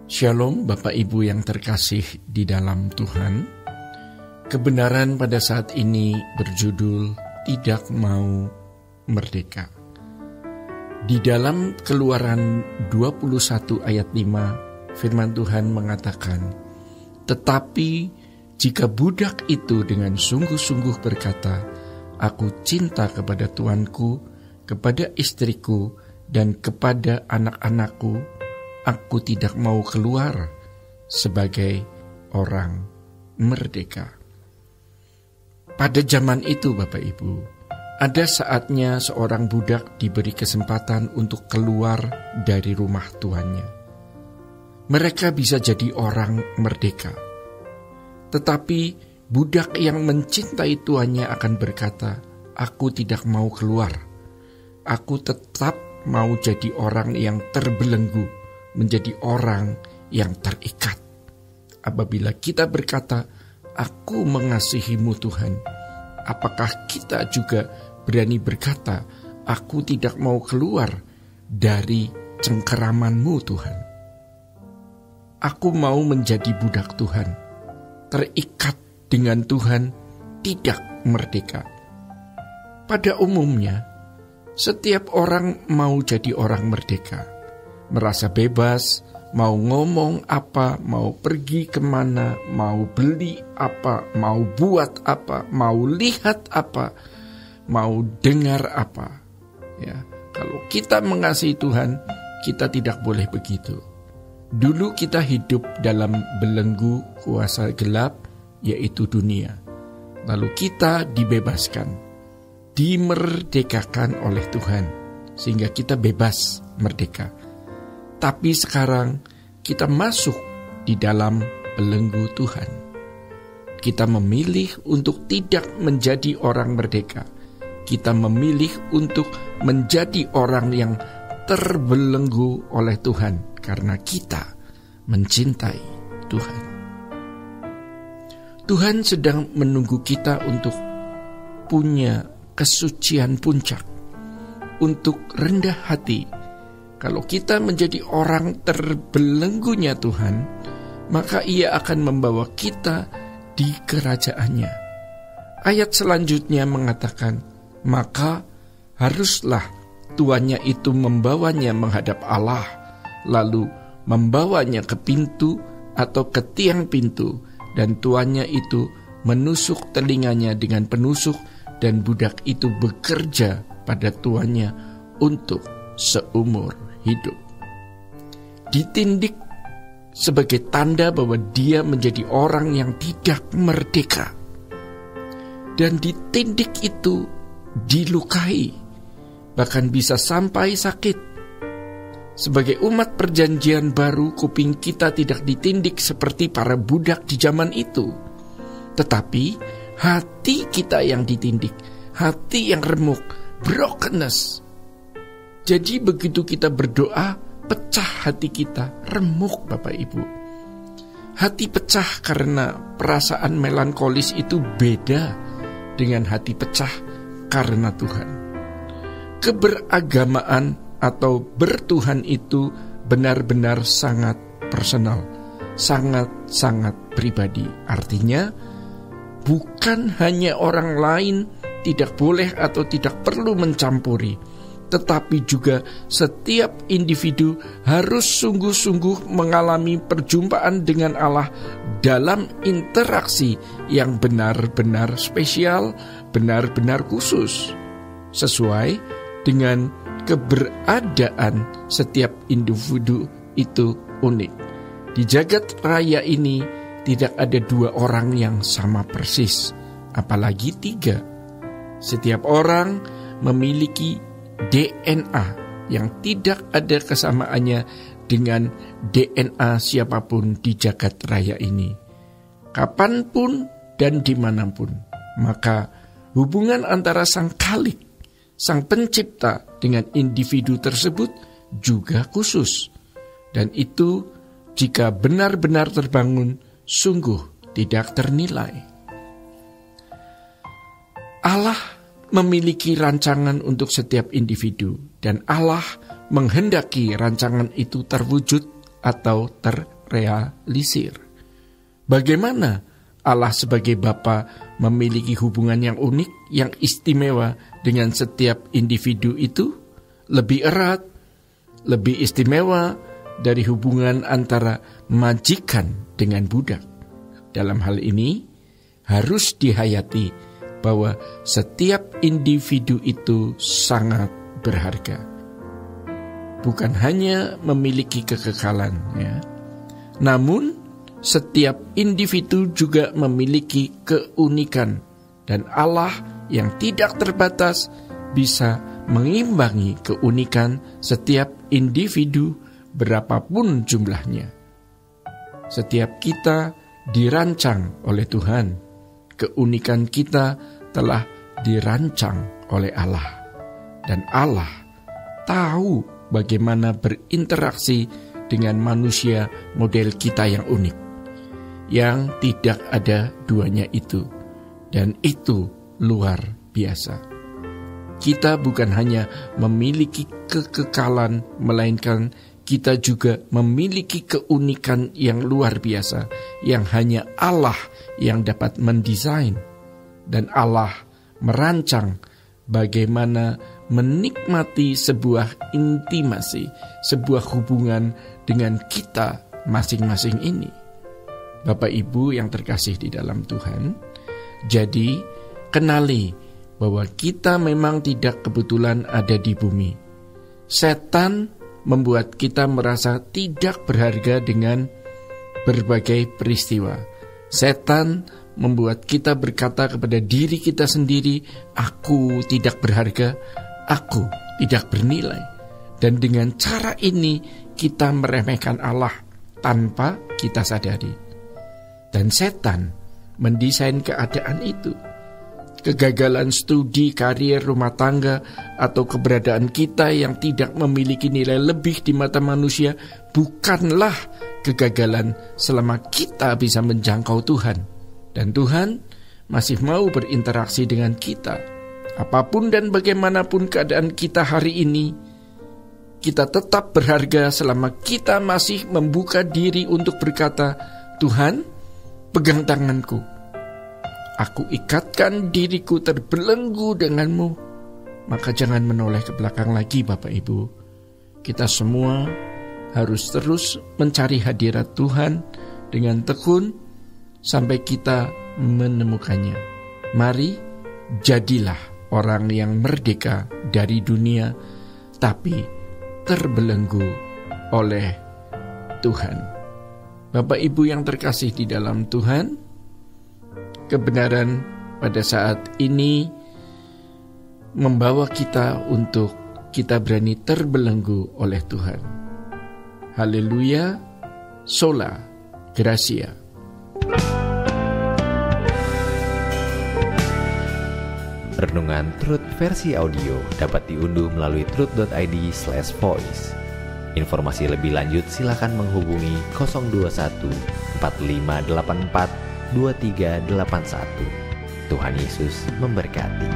Shalom Bapak Ibu yang terkasih di dalam Tuhan. Kebenaran pada saat ini berjudul Tidak Mau Merdeka. Di dalam Keluaran 21 ayat 5, firman Tuhan mengatakan, "Tetapi jika budak itu dengan sungguh-sungguh berkata, Aku cinta kepada Tuanku, kepada istriku, dan kepada anak-anakku, aku tidak mau keluar sebagai orang merdeka." Pada zaman itu Bapak Ibu, ada saatnya seorang budak diberi kesempatan untuk keluar dari rumah tuannya. Mereka bisa jadi orang merdeka. Tetapi budak yang mencintai tuannya akan berkata, "Aku tidak mau keluar. Aku tetap mau jadi orang yang terbelenggu, menjadi orang yang terikat." Apabila kita berkata, "Aku mengasihimu Tuhan," apakah kita juga berani berkata, "Aku tidak mau keluar dari cengkeraman-Mu Tuhan"? Aku mau menjadi budak Tuhan, terikat dengan Tuhan, tidak merdeka. Pada umumnya, setiap orang mau jadi orang merdeka, merasa bebas, mau ngomong apa, mau pergi kemana, mau beli apa, mau buat apa, mau lihat apa, mau dengar apa. Ya, kalau kita mengasihi Tuhan, kita tidak boleh begitu. Dulu kita hidup dalam belenggu kuasa gelap, yaitu dunia. Lalu kita dibebaskan, dimerdekakan oleh Tuhan, sehingga kita bebas merdeka. Tapi sekarang kita masuk di dalam belenggu Tuhan. Kita memilih untuk tidak menjadi orang merdeka. Kita memilih untuk menjadi orang yang terbelenggu oleh Tuhan karena kita mencintai Tuhan. Tuhan sedang menunggu kita untuk punya kesucian puncak, untuk rendah hati. Kalau kita menjadi orang terbelenggunya Tuhan, maka Ia akan membawa kita di kerajaannya. Ayat selanjutnya mengatakan, maka haruslah tuannya itu membawanya menghadap Allah, lalu membawanya ke pintu atau ke tiang pintu, dan tuannya itu menusuk telinganya dengan penusuk, dan budak itu bekerja pada tuannya untuk seumur hidup. Ditindik sebagai tanda bahwa dia menjadi orang yang tidak merdeka. Dan ditindik itu dilukai, bahkan bisa sampai sakit. Sebagai umat perjanjian baru, kuping kita tidak ditindik seperti para budak di zaman itu. Tetapi hati kita yang ditindik, hati yang remuk, brokenness. Jadi begitu kita berdoa, pecah hati kita, remuk Bapak Ibu. Hati pecah karena perasaan melankolis itu beda dengan hati pecah karena Tuhan. Keberagamaan atau bertuhan itu benar-benar sangat personal, sangat-sangat pribadi. Artinya, bukan hanya orang lain tidak boleh atau tidak perlu mencampuri, tetapi juga setiap individu harus sungguh-sungguh mengalami perjumpaan dengan Allah dalam interaksi yang benar-benar spesial, benar-benar khusus, sesuai dengan keberadaan setiap individu itu unik. Di jagat raya ini tidak ada dua orang yang sama persis, apalagi tiga. Setiap orang memiliki DNA yang tidak ada kesamaannya dengan DNA siapapun di jagat raya ini, kapanpun dan dimanapun. Maka hubungan antara Sang Khalik, Sang Pencipta dengan individu tersebut juga khusus. Dan itu jika benar-benar terbangun, sungguh tidak ternilai. Allah memiliki rancangan untuk setiap individu, dan Allah menghendaki rancangan itu terwujud atau terrealisir. Bagaimana Allah sebagai Bapa memiliki hubungan yang unik, yang istimewa dengan setiap individu itu? Lebih erat, lebih istimewa dari hubungan antara majikan dengan budak. Dalam hal ini harus dihayati bahwa setiap individu itu sangat berharga. Bukan hanya memiliki kekekalan, ya. Namun setiap individu juga memiliki keunikan, dan Allah yang tidak terbatas bisa mengimbangi keunikan setiap individu berapapun jumlahnya. Setiap kita dirancang oleh Tuhan. Keunikan kita telah dirancang oleh Allah. Dan Allah tahu bagaimana berinteraksi dengan manusia model kita yang unik, yang tidak ada duanya itu. Dan itu luar biasa. Kita bukan hanya memiliki kekekalan, melainkan kita juga memiliki keunikan yang luar biasa, yang hanya Allah yang dapat mendesain. Dan Allah merancang bagaimana menikmati sebuah intimasi, sebuah hubungan dengan kita masing-masing ini. Bapak Ibu yang terkasih di dalam Tuhan, jadi kenali bahwa kita memang tidak kebetulan ada di bumi. Setan membuat kita merasa tidak berharga dengan berbagai peristiwa. Setan membuat kita berkata kepada diri kita sendiri, aku tidak berharga, aku tidak bernilai. Dan dengan cara ini kita meremehkan Allah tanpa kita sadari. Dan setan mendesain keadaan itu. Kegagalan studi, karir, rumah tangga, atau keberadaan kita yang tidak memiliki nilai lebih di mata manusia bukanlah kegagalan selama kita bisa menjangkau Tuhan. Dan Tuhan masih mau berinteraksi dengan kita. Apapun dan bagaimanapun keadaan kita hari ini, kita tetap berharga selama kita masih membuka diri untuk berkata, Tuhan, pegang tanganku. Aku ikatkan diriku terbelenggu denganmu. Maka jangan menoleh ke belakang lagi, Bapak Ibu. Kita semua harus terus mencari hadirat Tuhan dengan tekun sampai kita menemukannya. Mari jadilah orang yang merdeka dari dunia, tapi terbelenggu oleh Tuhan. Bapak Ibu yang terkasih di dalam Tuhan, kebenaran pada saat ini membawa kita untuk kita berani terbelenggu oleh Tuhan. Haleluya, sola gracia. Renungan Truth versi audio dapat diunduh melalui truth.id/voice. Informasi lebih lanjut silakan menghubungi 021 4584 2381. Tuhan Yesus memberkati.